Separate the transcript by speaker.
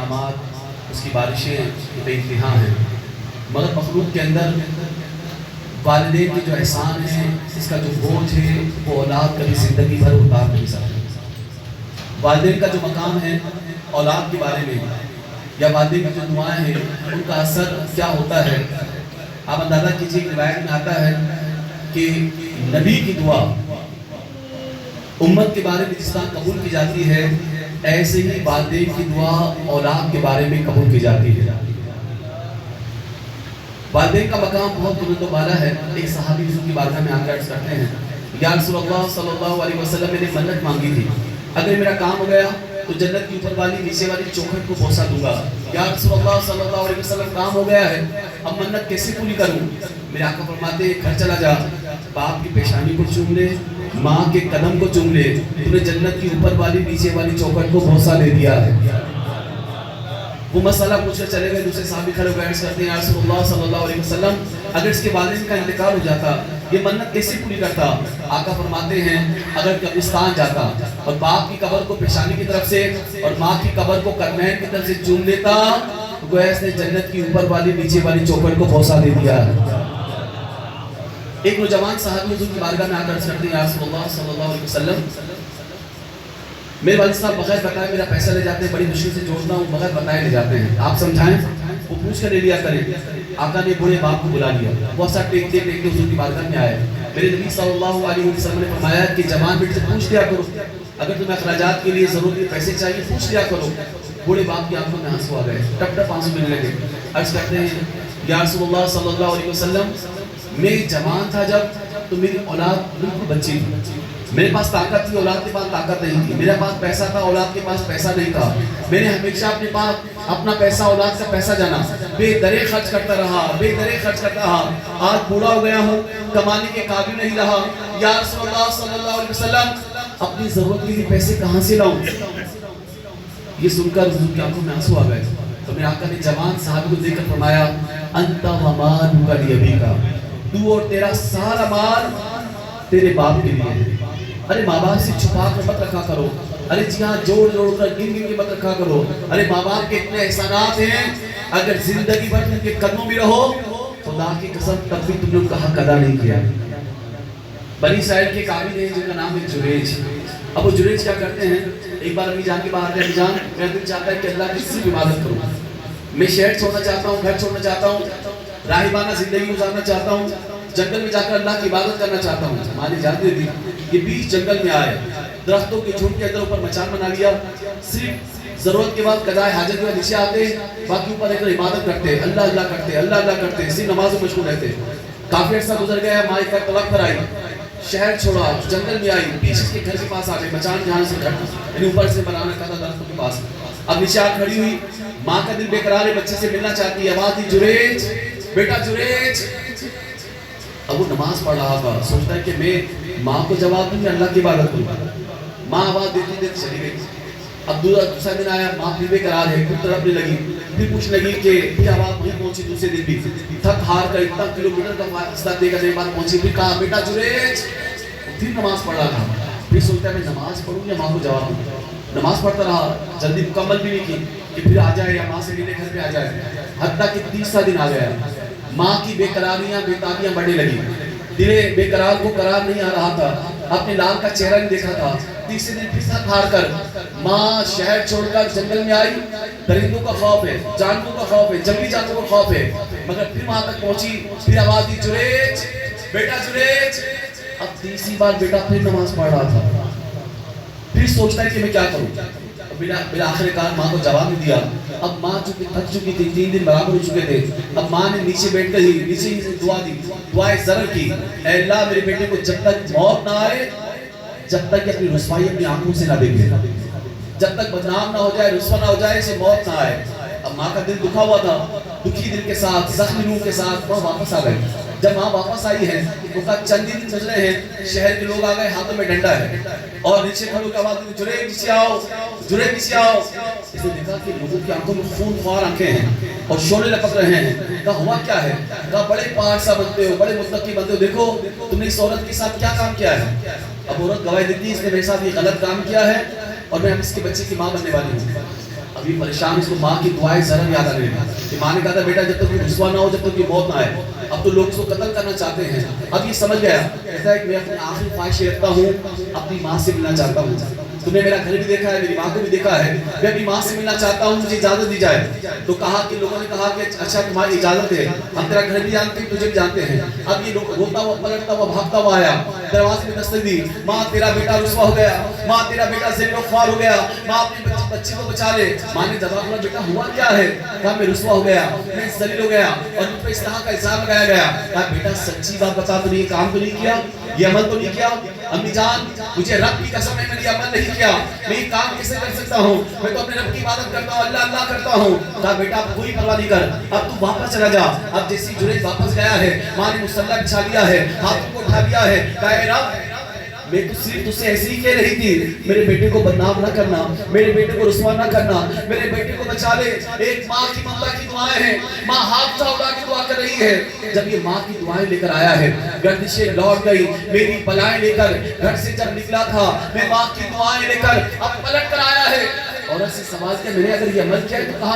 Speaker 1: انعامات، اس کی بارشیں بے انتہا ہیں، مگر مخلوق کے اندر والدین کے جو احسان ہے، اس کا جو بوجھ ہے، وہ اولاد کبھی زندگی بھر اتار نہیں سکتی۔ والدین کا جو مقام ہے اولاد کے بارے میں، یا والدین کی جو دعائیں ہیں ان کا اثر کیا ہوتا ہے، آپ اندازہ کیجیے۔ روایت میں آتا ہے کہ نبی کی دعا امت کے بارے میں جس طرح قبول کی جاتی ہے، ایسے ہی والدین کی دعا اولاد کے بارے میں قبول کی جاتی ہے۔ والدین کا مقام بہت بلند و بالا ہے۔ ایک صحابی حضور کی بارگاہ میں آ کر عرض کرتے ہیں، یا رسول اللہ صلی اللہ علیہ وسلم، میں نے منت مانگی تھی، اگر میرا کام ہو گیا تو جنت کی اوپر والی نیچے والی چوکھٹ کو بوسہ دوں گا۔ یا رسول اللہ صلی اللہ علیہ وسلم، کام ہو گیا ہے، اب منت کیسے پوری کروں؟ میرے آقا فرماتے، گھر چلا جا، باپ کی پیشانی کو چوم لے، ماں کے قدم کو چوم لے، تو نے جنت کی اوپر والی نیچے والی چوکھٹ کو بوسہ دے دیا ہے۔ وہ مسئلہ پوچھ کر چلے گئے۔ دوسرے صحابی کھڑے ہوئے عرض کرتے ہیں، یا رسول اللہ صلی اللہ علیہ وسلم، اگر اس کے والدین کا انتقال ہو جاتا یہ منت کیسے پوری کرتا؟ آقا فرماتے ہیں، اگر قبرستان جاتا اور باپ کی قبر کو پیشانی کی طرف سے اور ماں کی قبر کو قدمین کی طرف سے چوم لیتا تو گویا اس نے جنت کی اوپر والی نیچے والی چوکھٹ کو بوسہ دے دیا ہے۔ ایک نوجوان صحابی حضور کی بارگاہ میں آ کر عرض کرتے ہیں، یا رسول اللہ صلی اللہ علیہ وسلم، میرے والد صاحب بغیر بتائے میرا پیسہ لے جاتے ہیں، بڑی مشکل سے جوڑتا ہوں، بغیر بتائے لے جاتے ہیں، آپ سمجھائیں۔ وہ پوچھ کر لے لیا کریں۔ آقا نے بوڑھے باپ کو بلا لیا، وہ سا ٹیکتے ٹیکتے حضور کی بارگاہ میں آئے۔ میرے نبی صلی اللہ علیہ وسلم نے فرمایا کہ جوان بیٹے سے پوچھ لیا کرو، اگر تمہیں اخراجات کے لیے ضروری پیسے چاہیے پوچھ لیا کرو۔ بوڑھے باپ کی آنکھوں میں آنسو آ گئے، ٹپ ٹپ آنسو ملنے لگے۔ عرض کرتے ہیں، یا رسول اللہ صلی اللہ علیہ وسلم، میں جوان تھا جب تو میری اولاد بالکل بچی تھی، میرے پاس طاقت تھی، اولاد کے پاس طاقت نہیں تھی، میرے پاس پیسہ تھا، اولاد کے پاس پیسہ نہیں تھا، میں نے ہمیشہ اپنے پاس اپنا پیسہ اولاد کا پیسہ جانا بے درے خرچ کرتا رہا، بے درے خرچ کرتا رہا، آج بوڑھا ہو گیا ہوں، کمانے کے قابل نہیں رہا، یا رسول اللہ صلی اللہ علیہ وسلم، اپنی ضرورت کے لیے پیسے کہاں سے لاؤں؟ یہ سن کر حضور کی آنکھوں میں آنسو آ گئے۔ تو میرے آقا نے جوان صحابی کو دیکھ کر فرمایا، انت و مالک لابیک، تو اور تیرا سارا مال تیرے باپ کے لیے ہے۔ ارے ماں باپ سے چھپا کر مت رکھا کرو، ارے جی ہاں جوڑ جوڑ کر گن گن کے مت رکھا کرو۔ ارے ماں باپ کے اتنے احسانات ہیں، اگر زندگی بھر ان کے قدموں میں رہو، خدا کی قسم تب بھی تم نے ان کا حق ادا نہیں کیا۔ بنی اسرائیل کے قابل ہیں جن کا نام ہے جریج۔ اب وہ جریج کیا کرتے ہیں، ایک بار امی جان کے باہر گئے، امی جان میرا دل چاہتا ہے کہ اللہ کی صرف عبادت کروں، میں شہر چھوڑنا چاہتا ہوں، گھر چھوڑنا چاہتا ہوں، راہبانہ زندگی گزارنا چاہتا ہوں، جنگل میں جا کر اللہ کی عبادت کرنا چاہتا ہوں۔ مالی جانتے تھی یہ بیچ جنگل میں آئے، درختوں کے جھنڈ کے اندر اوپر مچان بنا لیا، صرف ضرورت کے بعد قضاء حاجت میں نیچے آتے، باقی اوپر ایک عبادت کرتے، اللہ اللہ کرتے، اللہ اللہ کرتے، صرف نماز میں مشغول رہتے۔ کافی عرصہ گزر گیا، ماں ایک طلاق پر آئی، شہر چھوڑا، جنگل میں آئی، پیچھے کے گھر کے پاس آ گئی، مچان جہاں سے گھر یعنی اوپر سے بنانا کا تھا درختوں کے پاس۔ اب نیچے آ کھڑی ہوئی، ماں کا دل بے قرار ہے، بچے سے ملنا چاہتی ہے، آواز دی جریج، بیٹا جریج۔ اب وہ نماز پڑھ رہا تھا، سوچتا ہے کہ میں ماں کو جواب دوں یا اللہ کی عبادت کروں۔ ماں آواز دیتی دیتی چلی گئی۔ اب دوسرا دن آیا، ماں پھر بے قرار ہے، خود تڑپنے لگی، پھر پوچھنے لگی کہ پھر آواز نہیں پہنچی، دوسرے دن بھی تھک ہار کر اتنا کلومیٹر کا فاصلہ دے کر بات پہنچی، پھر کہا بیٹا جریج۔ پھر نماز پڑھ رہا تھا، پھر سوچتا ہے میں نماز پڑھوں یا ماں کو جواب دوں۔ نماز پڑھتا رہا، جلدی مکمل بھی نہیں کی کہ پھر آ جائے یا ماں سے ملنے گھر پہ آ جائے، حتیٰ کہ تیسرا دن آ گیا۔ ماں کی بے قراریاں بے تابیاں بڑھنے لگی، دل بے قرار کو قرار نہیں آ رہا تھا، اپنے لال کا چہرہ نہیں دیکھا تھا۔ تیسرے دن پھر تھک ہار کر ماں شہر چھوڑ کر جنگل میں آئی، درندوں کا خوف ہے، جانوروں کا خوف ہے، جنگلی جانوروں کا خوف ہے، مگر پھر وہاں تک پہنچی، پھر آواز دی جریج، بیٹا جریج۔ اب تیسری بار بیٹا پھر نماز پڑھ رہا تھا، پھر سوچتا ہے کہ میں کیا کروں۔ بلا آخر کار ماں کو جواب نہیں دیا۔ اب ماں چونکہ تھک چکی تھی، 3 دن برابر ہو چکے تھے، اب ماں نے نیچے بیٹھ کر ہی نیچے ہی سے دعا دی، دعائے زر کی، اے اللہ میرے بیٹے کو جب تک موت نہ آئے، جب تک کہ اپنی رسوائی اپنی آنکھوں سے نہ دیکھے، جب تک بدنام نہ ہو جائے، رسوا نہ ہو جائے، اسے موت نہ آئے۔ اب ماں کا دل دکھا ہوا تھا، دکھی دل کے ساتھ، زخمی روح کے ساتھ وہ واپس آ گئے۔ جب ماں واپس آئی ہے، وہ کہا چند دن گزرے ہیں، شہر کے لوگ آ گئے، ہاتھوں میں ڈنڈا ہے، اور نیچے کھڑوں کے آواز دی جریج نیچے آؤ، جریج نیچے آؤ۔ اس نے دیکھا کہ لوگوں کی آنکھوں میں خون خوار آنکھیں ہیں اور شعلے لپک رہے ہیں۔ کہا ہوا کیا ہے؟ کہا بڑے پاک سا بنتے ہو، بڑے متقی بنتے ہو، دیکھو تم نے اس عورت کے ساتھ کیا کام کیا ہے۔ اب عورت گواہی دیتی ہے اس نے میرے ساتھ یہ غلط کام کیا ہے اور میں اب اس کے بچے کی ماں بننے والی ہوں۔ ابھی پریشان اس کو ماں کی دعائیں ضرور یاد آنے لگی کہ ماں نے کہا تھا بیٹا جب تک رسوا نہ ہو جب تک کی موت نہ آئے. اب تو لوگ اس کو قتل کرنا چاہتے ہیں. اب یہ سمجھ گیا, کہتا ہے کہ میں اپنی آخری خواہش رکھتا ہوں, اپنی ماں سے ملنا چاہتا ہوں. تم نے میرا گھر بھی دیکھا ہے, میری ماں کو بھی دیکھا ہے, میں اپنی ماں سے ملنا چاہتا ہوں, مجھے اجازت دی جائے. تو کہا کہ لوگوں نے کہا کہ اچھا تمہاری اجازت ہے, ہم تیرا گھر بھی جانتے ہیں, تجھے بھی جانتے ہیں. اب یہ لوگ روتا ہوا پلٹتا ہوا بھاگتا ہوا آیا, دروازے میں دستک دی, ماں تیرا بیٹا رسوا ہو گیا, ماں تیرا بیٹا ذل و خوار ہو گیا, ماں اپنے بچے کو بچا لے. ماں نے جواب دیا بیٹا ہوا کیا ہے؟ کہا میں رسوا ہو گیا, میں ذلیل ہو گیا, اور مجھ پہ اس طرح کا الزام لگایا گیا. کہا بیٹا سچی بات بتا, تو نے یہ کام تو نہیں کیا, یہ عمل تو نہیں کیا؟ امی جان مجھے رب کی قسم ہے, میں نے یہ عمل نہیں کیا, میں یہ کام کیسے کر سکتا ہوں, میں تو اپنے رب کی عبادت کرتا ہوں, اللہ اللہ کرتا ہوں. کہا بیٹا اب کوئی پرواہ نہیں کر, اب تو واپس چلا جا. اب جیسی جنید واپس گیا ہے, ماں نے مصلی بچھا لیا ہے, ہاتھوں کو اٹھا لیا ہے. کہا اے رب میں تو صرف تجھ سے ایسے ہی کہہ رہی تھی, میرے بیٹے کو بدنام نہ کرنا, میرے بیٹے کو رسوا نہ کرنا, میرے بیٹے کو بچا لے. ایک ماں کی ممتا کی دعائیں ہیں, ماں ہاتھ اٹھا کے دعا کر رہی ہے. جب یہ ماں کی دعائیں لے کر آیا ہے, گردشیں لوٹ گئی, میری بلائیں لے کر گھر سے جب نکلا تھا, میں ماں کی دعائیں لے کر اب پلٹ کر آیا ہے. عورت سے سوال کیا, میں نے اگر یہ عمل کیا ہے تو کہاں